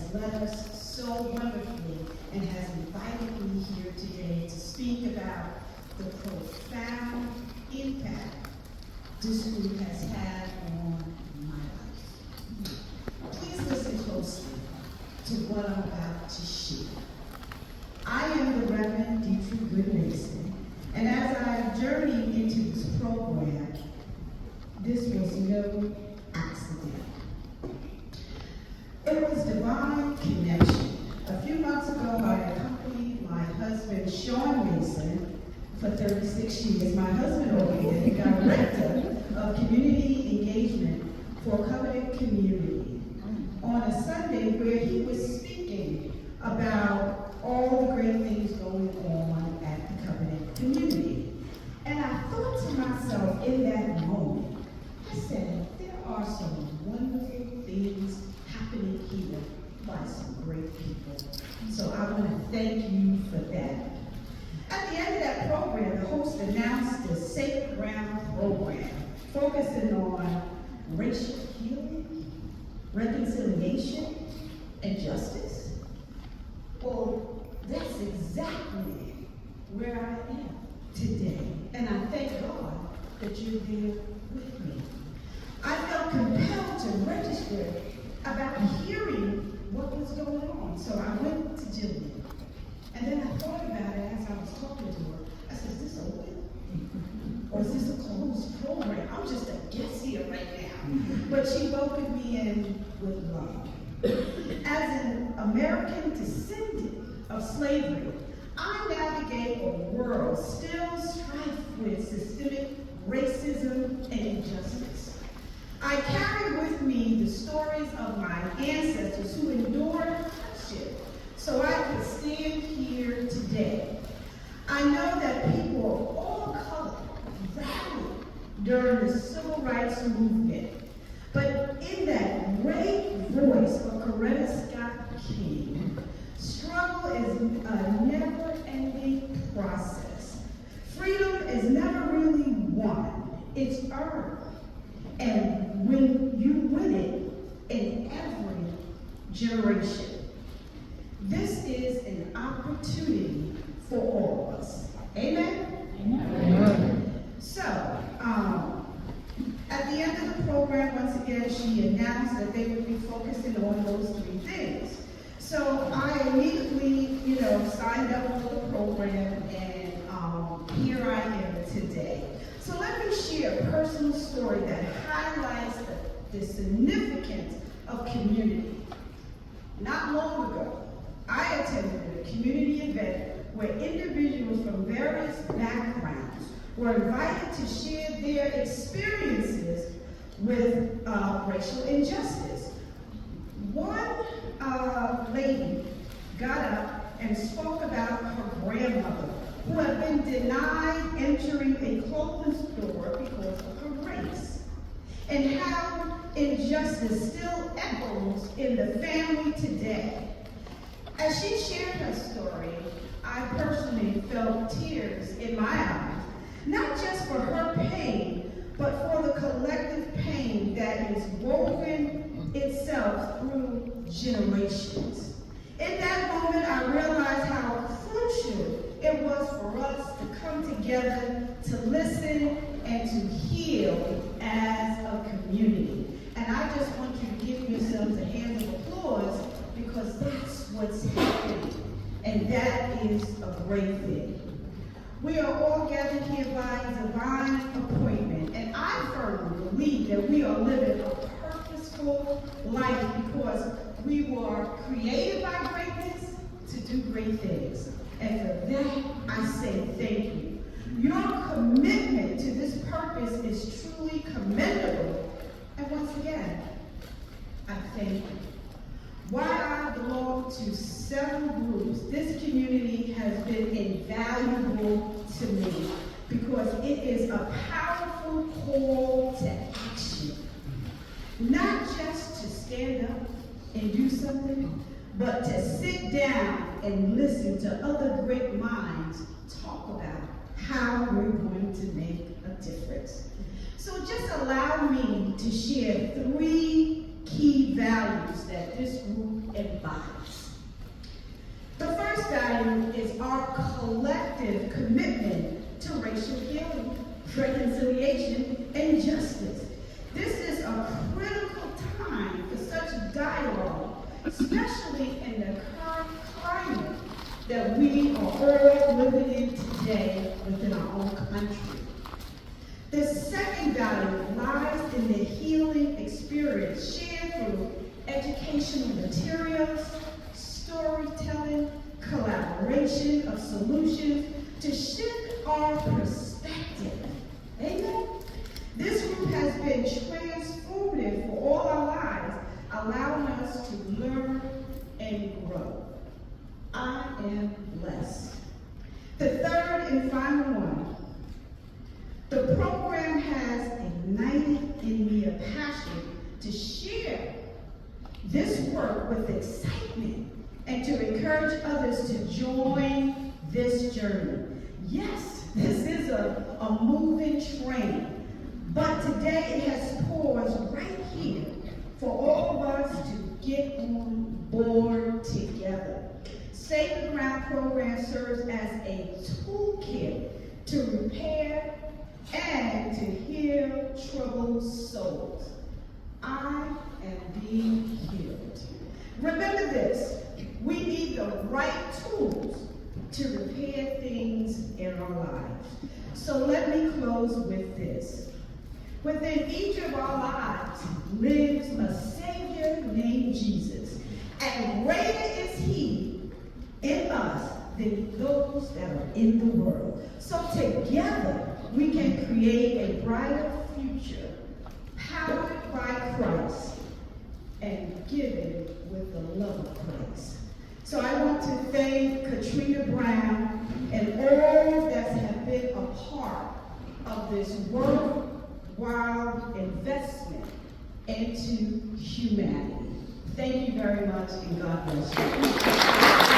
has led us so wonderfully and has invited me here today to speak about the profound impact this group has had on my life. Please listen closely to what I'm about to share. I am the Reverend Dietrich Goodmason, and as I journeyed into this program, this was no accident. It was divine connection. A few months ago, I accompanied my husband, Sean Mason, for 36 years. My husband over here, the Director of Community Engagement for Covenant Community, on a Sunday where he was speaking about all the great things going on at the Covenant Community. And I thought to myself in that moment, I said, there are some wonderful things happening here by some great people. So I want to thank you for that. At the end of that program, the host announced the Sacred Ground program, focusing on racial healing, reconciliation, and justice. Well, that's exactly where I am today. And I thank God that you're there with me. I felt compelled to register about hearing what was going on. So I went to Jillian. And then I thought about it as I was talking to her. I said, is this open? Or is this a closed program? I'm just a guest here right now. But she welcomed me in with love. As an American descendant of slavery, I navigate a world still strife with systemic racism and injustice. I carry with me the stories of my ancestors who endured hardship so I could stand here today. I know that people of all color rallied during the Civil Rights Movement, but in that great voice of Coretta Scott King, struggle is a never-ending process. Freedom is never really won, it's earned. And when you win it in every generation, this is an opportunity for all of us. Amen? Amen. So, at the end of the program, once again, she announced that they would be focusing on those three things. So I immediately, signed up for the program, and here I am today. So let me share a personal story that highlights the significance of community. Not long ago, I attended a community event where individuals from various backgrounds were invited to share their experiences with racial injustice. One lady got up and spoke about her grandmother who had been denied entering a clothing store because of her race, and how injustice still echoes in the family today. As she shared her story, I personally felt tears in my eyes, not just for her pain, but for the collective pain that is woven itself through generations. In that moment, I realized how crucial it was for us to come together, to listen, and to heal as a community. And I just want you to give yourselves a hand of applause, because that's what's happening. And that is a great thing. We are all gathered here by divine appointment, and I firmly believe that we are living a purposeful life because we were created by greatness to do great things. And for that, I say thank you. Your commitment to this purpose is truly commendable. And once again, I thank you. While I belong to several groups, this community has been invaluable to me because it is a powerful call to action. Not just to stand up and do something, but to sit down and listen to other great minds talk about how we're going to make a difference. So just allow me to share 3 key values that this group embodies. The first value is our collective commitment to racial healing, reconciliation, and justice. This is a critical time for such dialogue, especially in the current climate that we are all living in today within our own country. The second value lies in the healing experience shared through educational materials, storytelling, collaboration of solutions to shift our perspective. Amen? This group has been transformative for all our lives, allowing us to learn and grow. I am blessed. The third and final one. The program has ignited in me a passion to share this work with excitement and to encourage others to join this journey. Yes, this is a moving train, but today it has paused right here for all of us to get on board together. Sacred Ground program serves as a toolkit to repair and to heal troubled souls. I am being healed. Remember this, we need the right tools to repair things in our lives. So let me close with this. Within each of our lives lives a Savior named Jesus, and greater is He in us than those that are in the world. So together we can create a brighter future, powered by Christ and given with the love of Christ. So I want to thank Katrina Brown and all that have been a part of this worthwhile investment into humanity. Thank you very much, and God bless you.